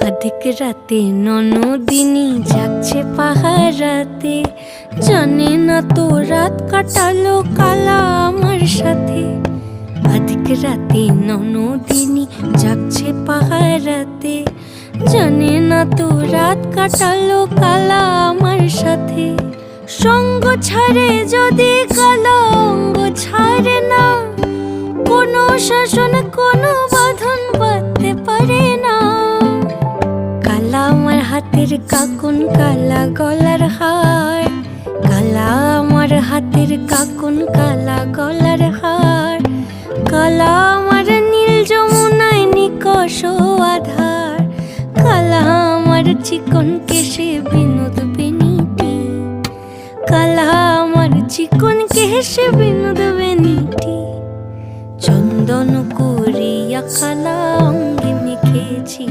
আধিক রাতে ননদিনী যাচ্ছে পাহারাতে, জানে না তো রাত কাটালো কালা আমার সাথে। আধিক রাতে ননদিনী যাচ্ছে পাহারাতে, জানে না তো রাত কাটালো কালা আমার সাথে। সঙ্গ ছাড়ে যদি কালা অঙ্গ ছাড়ে না, কোনো শাসন কোনো বাঁধন বাঁধতে পারে না। কালা আমার হাতের কাকুন কালা গলার হার, কালা আমার হাতের কাকুন কালা গলার হার। কালা আমার নীল যমুনায় নিকষ আধার, কালা আমার চিকন কেশে বিনোদ বেনিটি। কালা আমার চিকন কেশে বিনোদ বেনিটি। চন্দন করিয়া কালা অঙ্গে মেখেছি।